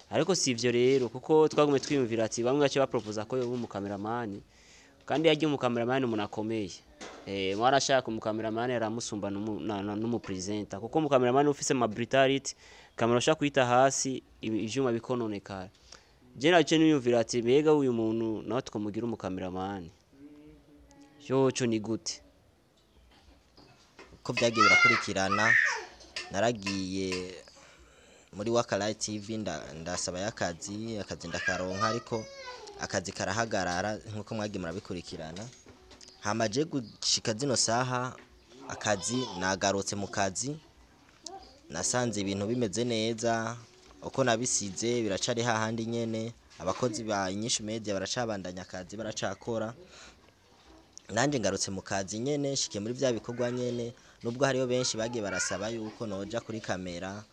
ariko si ivyo rero kuko twagume twiyumvira ati bamwe bace bapropoza ko yoba umukameramani kandi yagiye umukameramani umuntu akomeye mwarashaka umukameramani aramusumba n'umupresenter kuko umukameramani ufise ma brutality kamera ushaka kwita hasi ivyuma bikononekara je nace niyumvira ati mbega uyu muntu nawe tukamugira umukameramani cyo ni gute ko byagiye birakurikirana naragiye muri Wakalayi TV ndasaba y'akazi ndakaronka ariko akazi karahagarara nkuko mwagiye murabikurikirana hamaje gushika zino saha akazi nagarutse mu kazi nasanze ibintu bimeze neza uko nabisize biracari hahandi nyene abakozi ba Inyishu Media baracabandanya akazi baracakora nanje ngarutse mu kazi nyene shike muri bya bikorwa nyene nubwo hariyo benshi bagiye barasaba yuko noja kuri kamera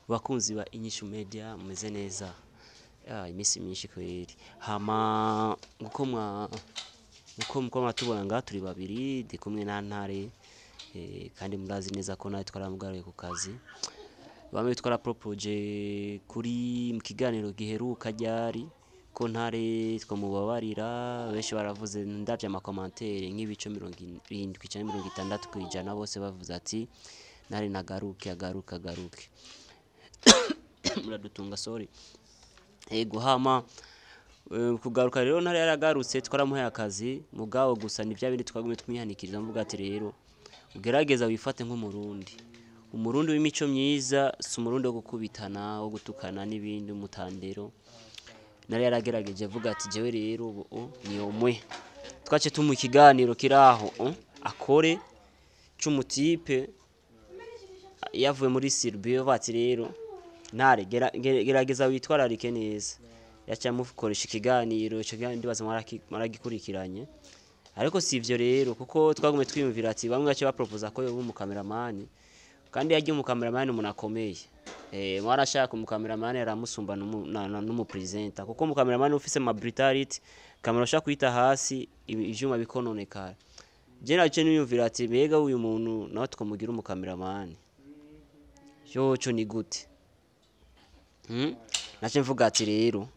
bakunzi ba Inyishu Media mumeze neza imisi myinshi kweri hama uko mwatubona nga turi babiri ndi kumwe na Ntare kandi murazi neza ko nawe twaramugaraye ku kazi bamwe twarapropoje kuri mu kiganiro giheruka ryari ko Ntare twamubabarira benshi baravuze ndavye ama commentaire nk'ibico 70 cyane 60 kwijana bose bavuze ati Ntare nagaruke muradutunga sorry hama kugaruka rero Ntare yaragarutse twaramuhaye akazi mugabo gusa ni bya bindi twagume twihanikiriza mvuga ati rero ugerageza wifate nk'umurundi umurundi w'imico myiza si umurundi wo gukubitana wo gutukana n'ibindi umutandero Ntare yaragerageje avuga ati jewe rero ubu ni omwe twace tumu ikiganiro kiraho akore c'umutipe yavuye muri Serbia bati rero Ntare gerageza witwararike neza yacha mukoresha ikiganiro ndibaza mwaragikurikiranye ariko si ivyo rero kuko twagume twiyumvira ati bamwe bace bapropoza ko yoba umukameramani kandi yagiye umukameramani umuntu akomeye mwarashaka umukameramani aramusumba n'umupresenter kuko umukameramani ufise ma brutality kamera ushaka kwita hasi ivyuma bikononekara je nace niyumvira ati mbega uyu muntu nawe tukamugira umukameramani cyo ni gute nace mvuga ati rero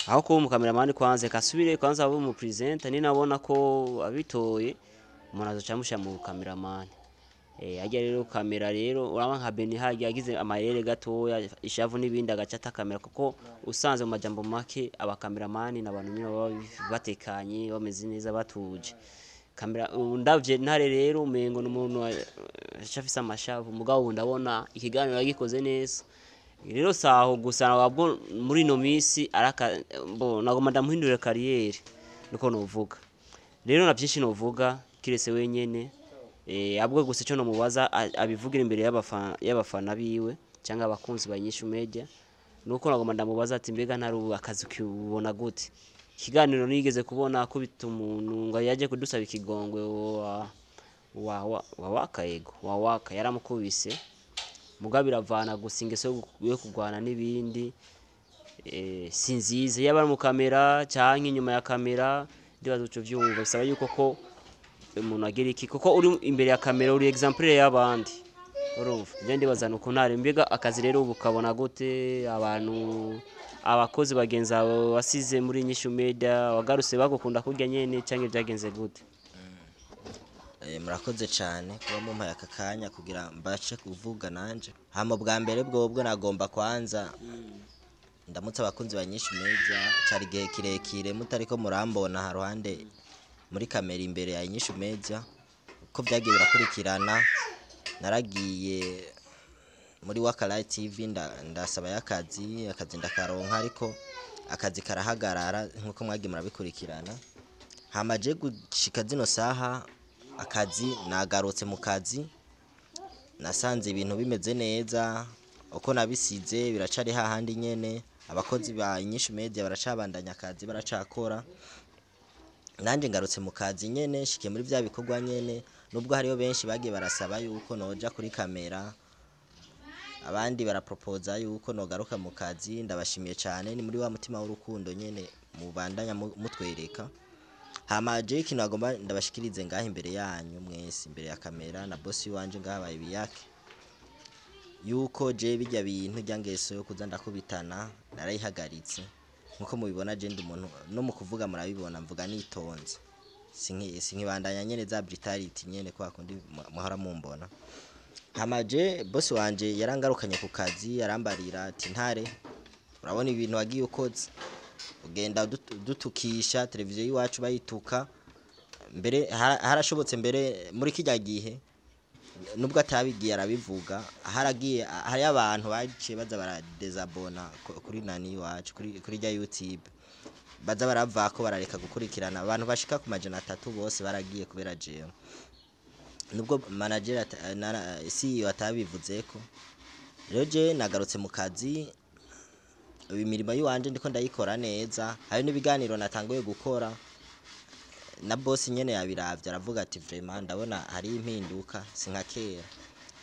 aho ko umukameramani kasubire kwanza abo mu presenter ni nabona ko abitoye umuntu azocamusha mu kameramani ajya rero kamera rero uraba nka Beni hagiye yagize amayere gatoya ishavu n'ibindi agacata kamera kuko usanze mu majambo make abakameramani nabantu nyine baba batekanye bameze neza batuje kamera ndavye Ntare rero umengo n'umuntu ashafisa amashavu mugabo ndabona ikiganiro yagikoze neza rero saho gusa wabwo muri no misi araka nagoma ndamuhindura carrière niko novuga rero navyinshi novuga kirese wenyene abwo gusa cyo no mubaza abivugira imbere y'abafana biwe cyangwa abakunzi ba Inyishu Media nuko nagoma ndamubaza ati mbega Ntare akazi kubona gute ikiganiro nigeze kubona ko bitumuntu ngo yaje kudusaba ikigongwe waka yaramukubise mugabo biravana gusa ingeso yo kugwana n'ibindi sinzize yaba mu kamera cyangwa inyuma ya kamera ndibaza uco vyumva bisaba yuko ko umuntu agira iki kuko uri imbere ya kamera uri exemplaire y'abandi urumva je ndibazana uko Ntare mbega akazi rero ubu kabona gute abantu abakozi bagenza wasize muri Inyishu Media wagaruse bagukunda kurya nyene cyangwa byagenze gute murakoze cyane kuba mumpaye akakanya kugira mbace kuvuga nanje hama bwa mbere bwo nagomba kwanza ndamutse abakunzi ba Inyishu Media cari gihe kirekire mutariko murambona haruhande muri kamera imbere ya Inyishu Media uko byagiye birakurikirana naragiye muri Wakalayi TV ndasaba y'akazi ndakaronka ariko akazi karahagarara nkuko mwagiye murabikurikirana hamaje gushika zino saha akazi nagarutse mu kazi nasanze ibintu bimeze neza uko nabisize biracari hahandi nyene abakozi ba Inyishu Media baracabandanya akazi baracakora nanje ngarutse mu kazi nyene shike muri bya bikorwa nyene nubwo hariyo benshi bagiye barasaba yuko noja kuri kamera abandi barapropoza yuko nogaruka mu kazi ndabashimiye cyane ni muri wa mutima w'urukundo nyene mubandanya mutwereka hama je ikintu agomba ndabashikirize ngaho imbere yanyu mwese imbere ya kamera na boss wanje ngaho baye biyake yuko je bijya bintu ryangeso yo kuza ndakubitana narayihagaritse nkuko mubibona je ndi umuntu no mu kuvuga murabibona mvuga nitonze sinkibandanya nyene za brutality nyene kwa kundi muhora mumbona hama je boss wanje yarangarukanye ku kazi yarambarira ati ntare urabona ibintu wagiye ukoze ugenda dutukisha televiziyo yiwacu bayituka mbere harashobotse mbere muri kijya gihe nubwo atabigiye arabivuga haragiye hari abantu baciye baza baradezabona kuri nani wacu kuri rya YouTube baza barava ko barareka gukurikirana abantu bashika ku majana 3 bose baragiye kubera jewe nubwo manager CEO atabivuze ko rero je nagarutse mu kazi imirimo yiwanje ndiko ndayikora neza hari n'ibiganiro natanguye gukora na boss nyene yabiravye aravuga ati vraiment ndabona hari impinduka sinka kera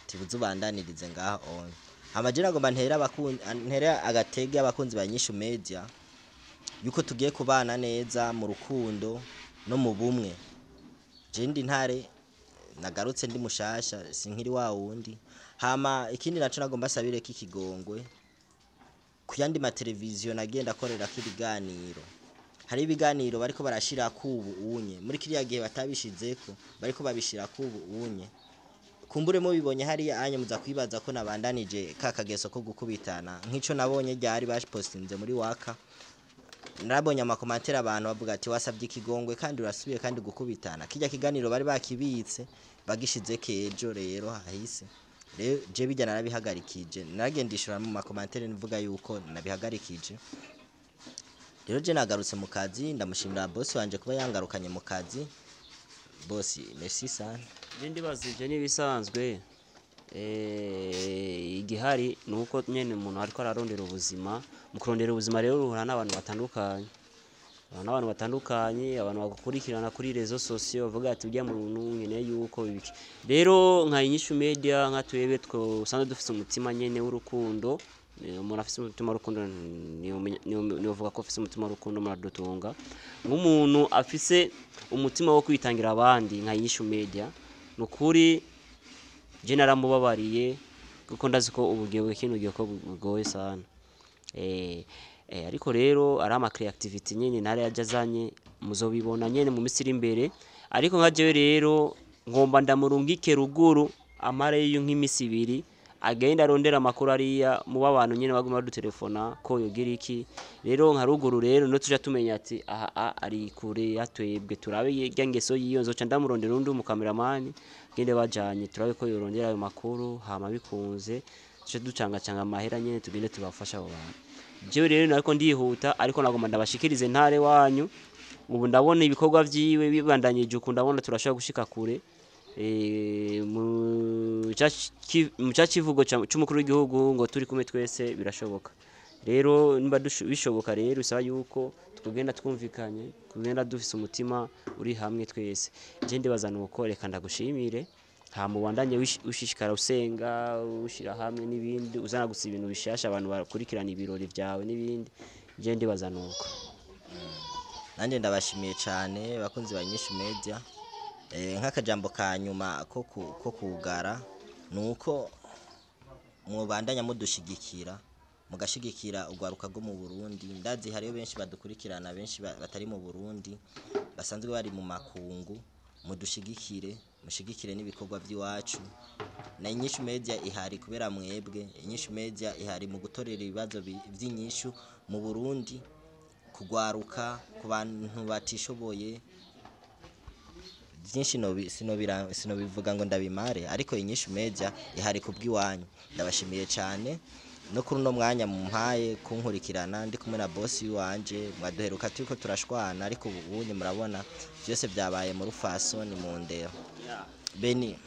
tibuze ubandanirize ngaho on amajira ngomba ntera agatege abakunzi banyishu media yuko tugiye kubana neza mu rukundo no mu bumwe je ndi ntare nagarutse ndi mushasha sinkiri wa wundi hama ikindi naco nagomba sabire kikigongwe kuyandi ma televiziyo nagenda korera kibiganiro hari ibiganiro bariko barashira kubu unye muri kiriya gihe batabishizeko bariko babishira kubu unye kumbure mu bibonye hari anye muza kwibaza ko nabandanije kakageso ko gukubitana nkico nabonye ryari bashipostinze muri waka narabonye amakomentera abantu bavuga ati wasabye ikigongwe kandi urasubiye kandi gukubitana kijya kiganiro bari bakibitse bagishize kejo rero hahise rero je bijya narabihagarikije naragendishura mu makomentera nivuga yuko nabihagarikije rero je nagarutse mu kazi ndamushimira boss wanje kuba yangarukanye mu kazi boss merci sana je ndibazije nibisanzwe igihari nuko nyene umuntu ariko ararondera ubuzima mu kurondera ubuzima rero ruhura n'abantu batandukanye abantu bagukurikirana kuri rezo sosiyo bavuga ati ujya mu nyene yuko bibiki rero nka Inyishu Media nka twebe usanzwe dufite umutima nyene w'urukundo umuntu afite umutima w'urukundo niyo vuga ko afite umutima w'urukundo muradutunga nk'umuntu afise umutima wo kwitangira abandi nka Inyishu Media nukuri je naramubabariye kuko ndazi ko ubugewe kintu giye ko bugoye sana ariko rero ari ama creativity nyene ntare yajazanye muzobibona nyene mu misiri imbere ariko nka jewe rero ngomba ndamurungike ruguru amare y'nk'imisi ibiri agenda arondera amakuru ariya mu babantu nyene baguma badutelefona ko yogira iki rero nka ruguru rero no tuja tumenya ati aha ari kure yatwebwe turabe yangeso yiyo nzoca ndamurondera undi mu cameraman gende bajanye turabe ko yorondera ayo makuru hama bikunze tuje ducanga amahera nyene tugende tubafasha abo bantu jewe rero nariko ndihuta ariko nagomba ndabashikirize ntare wanyu ubu ndabona ibikorwa vyiwe bibandanyije uko ndabona turashaka gushika kure mu cyakivugo cy'umukuru w'igihugu ngo turi kumwe twese birashoboka rero nimba bishoboka rero usaba yuko tugenda twumvikanye kugenda dufise umutima uri hamwe twese je ndibazana uko reka ndagushimire hama wandanye ushishikara usenga ushira hamwe n'ibindi uzana gusa ibintu bishasha abantu bakurikirana ibirori byawe n'ibindi je ndibazana uko nanje ndabashimiye cyane bakunzi ba Inyishu Media nk'akajambo ka nyuma ko kugara nuko mubandanya mudushigikira mugashigikira ugwaruka rwo mu Burundi ndazi hariyo benshi badukurikirana benshi batari mu Burundi basanzwe bari mu makungu mudushigikire mushigikire n'ibikorwa by'iwacu na Inyishu Media ihari kubera mwebwe Inyishu Media ihari mu gutorera ibibazo by'inyishu mu Burundi kugwaruka ku bantu batishoboye byinshi sinobivuga ngo ndabimare ariko Inyishu Media ihari kubwiwanyu ndabashimiye cyane no kuri no mwanya mumpaye kunkurikirana ndi kumwe na boss wanje mwaduheruka turiko turashwana ariko ubunye murabona byose byabaye mu rufaso ni mu ndero Beni